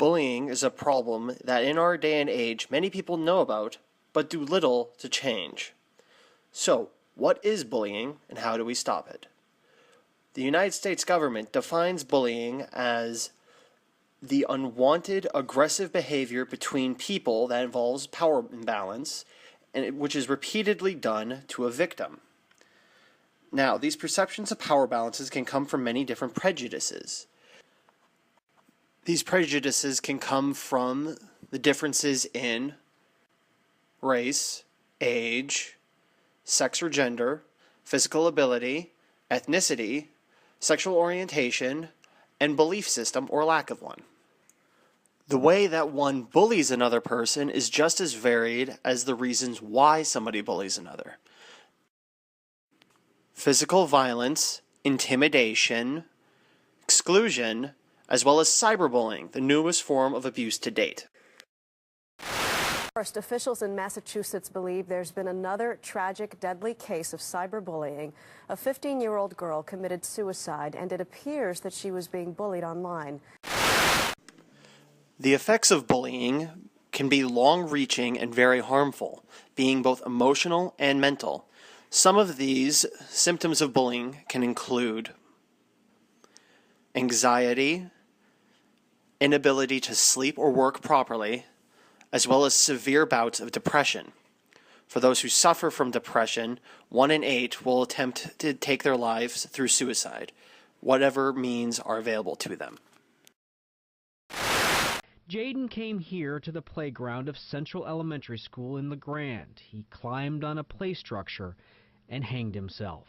Bullying is a problem that in our day and age many people know about, but do little to change. So, what is bullying and how do we stop it? The United States government defines bullying as the unwanted aggressive behavior between people that involves power imbalance, and which is repeatedly done to a victim. Now, these perceptions of power balances can come from many different prejudices. These prejudices can come from the differences in race, age, sex or gender, physical ability, ethnicity, sexual orientation, and belief system or lack of one. The way that one bullies another person is just as varied as the reasons why somebody bullies another. Physical violence, intimidation, exclusion, as well as cyberbullying, the newest form of abuse to date. First, officials in Massachusetts believe there's been another tragic, deadly case of cyberbullying. A 15-year-old girl committed suicide, and it appears that she was being bullied online. The effects of bullying can be long-reaching and very harmful, being both emotional and mental. Some of these symptoms of bullying can include anxiety, inability to sleep or work properly, as well as severe bouts of depression. For those who suffer from depression, 1 in 8 will attempt to take their lives through suicide, whatever means are available to them. Jaden came here to the playground of Central Elementary School in LeGrand. He climbed on a play structure and hanged himself.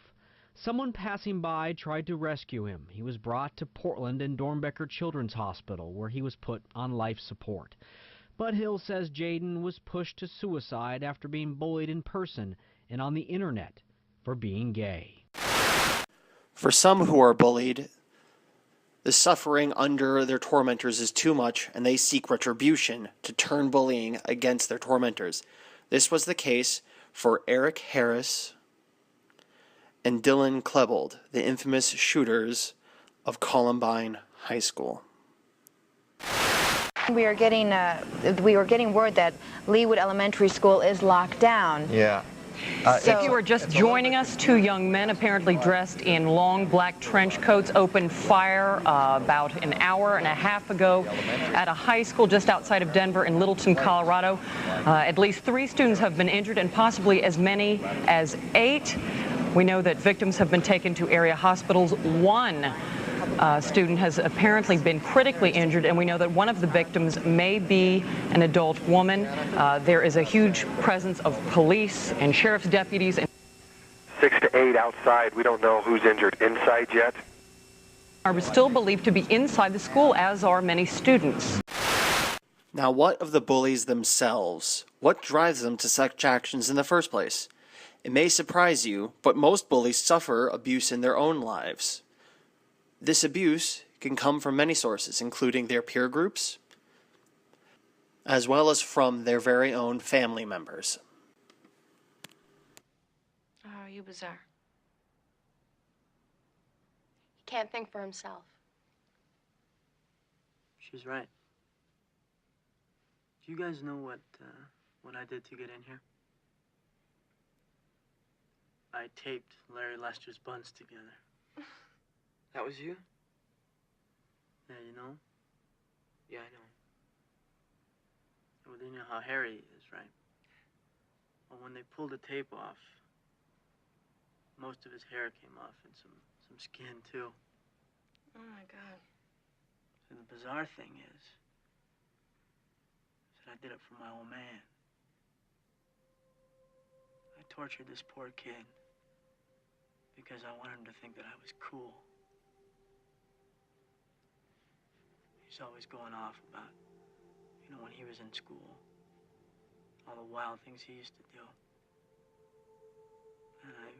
Someone passing by tried to rescue him. He was brought to Portland and Dornbecker Children's Hospital, where he was put on life support. But Hill says Jaden was pushed to suicide after being bullied in person and on the internet for being gay. For some who are bullied, the suffering under their tormentors is too much, and they seek retribution to turn bullying against their tormentors. This was the case for Eric Harris and Dylan Klebold, the infamous shooters of Columbine High School. We were getting word that Leawood Elementary School is locked down. Yeah. If you are just joining us, 2 young men apparently dressed in long black trench coats opened fire about an hour and a half ago at a high school just outside of Denver in Littleton, Colorado. At least 3 students have been injured and possibly as many as 8. We know that victims have been taken to area hospitals. 1 student has apparently been critically injured, and we know that one of the victims may be an adult woman. There is a huge presence of police and sheriff's deputies. 6 to 8 outside. We don't know who's injured inside yet. Are still believed to be inside the school, as are many students. Now, what of the bullies themselves? What drives them to such actions in the first place? It may surprise you, but most bullies suffer abuse in their own lives. This abuse can come from many sources, including their peer groups, as well as from their very own family members. Oh, you bizarre. He can't think for himself. She's right. Do you guys know what I did to get in here? I taped Larry Lester's buns together. That was you? Yeah, you know? Yeah, I know. Well, you know how hairy he is, right? Well, when they pulled the tape off, most of his hair came off and some skin, too. Oh, my God. And the bizarre thing is that I did it for my old man. I tortured this poor kid because I wanted him to think that I was cool. He's always going off about, you know, when he was in school, all the wild things he used to do. And I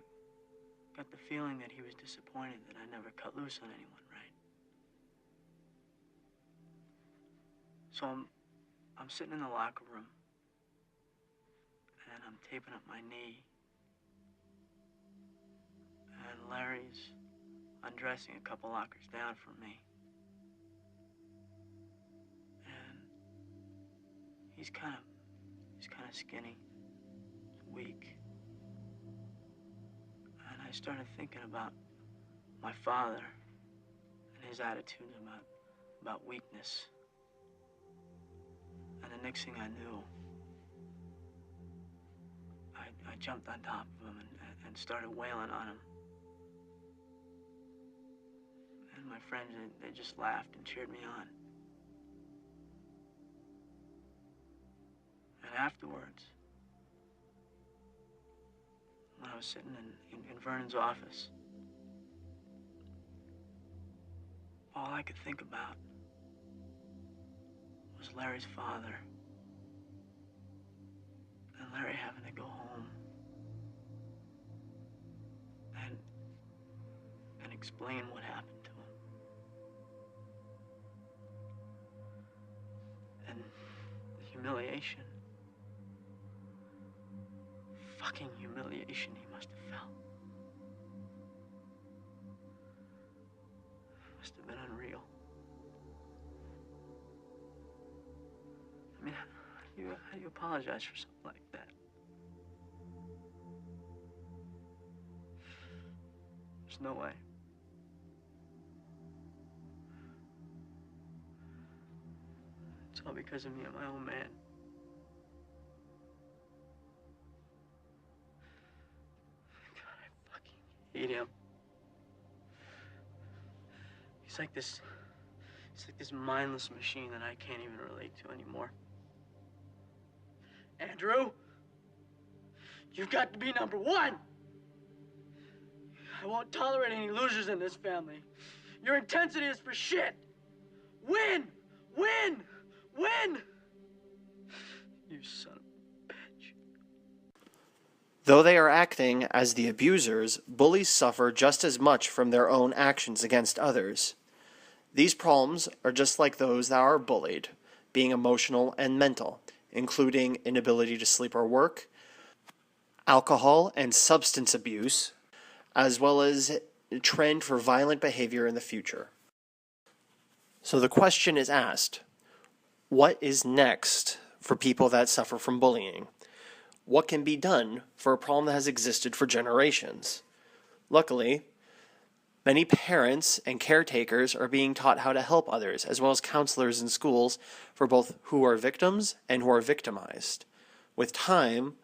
got the feeling that he was disappointed that I never cut loose on anyone, right? So I'm sitting in the locker room, and I'm taping up my knee, and Larry's undressing a couple lockers down from me. And he's kind of skinny, weak. And I started thinking about my father and his attitudes about weakness. And the next thing I knew, I jumped on top of him and started wailing on him. And my friends, they just laughed and cheered me on. And afterwards, when I was sitting in Vernon's office, all I could think about was Larry's father and Larry having to go home and explain what happened to him. And the humiliation, fucking humiliation he must have felt. Must have been unreal. I mean, how do you apologize for something like that? There's no way. It's all because of me and my own man. God, I fucking hate him. He's like this mindless machine that I can't even relate to anymore. Andrew, you've got to be number one. I won't tolerate any losers in this family. Your intensity is for shit. Win! Win! Win! You son of a bitch. Though they are acting as the abusers, bullies suffer just as much from their own actions against others. These problems are just like those that are bullied, being emotional and mental, including inability to sleep or work, alcohol and substance abuse, as well as a trend for violent behavior in the future. So the question is asked, what is next for people that suffer from bullying? What can be done for a problem that has existed for generations? Luckily, many parents and caretakers are being taught how to help others, as well as counselors in schools for both who are victims and who are victimized. With time,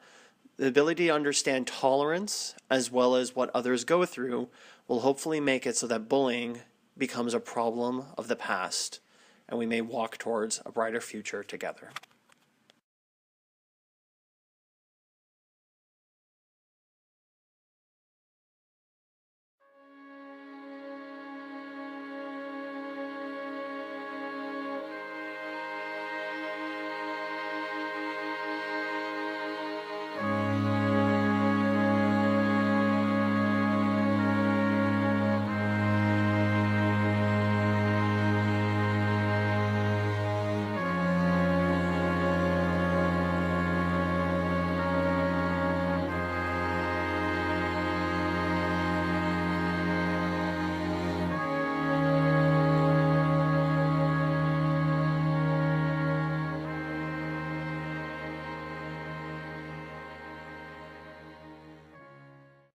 the ability to understand tolerance, as well as what others go through, will hopefully make it so that bullying becomes a problem of the past, and we may walk towards a brighter future together.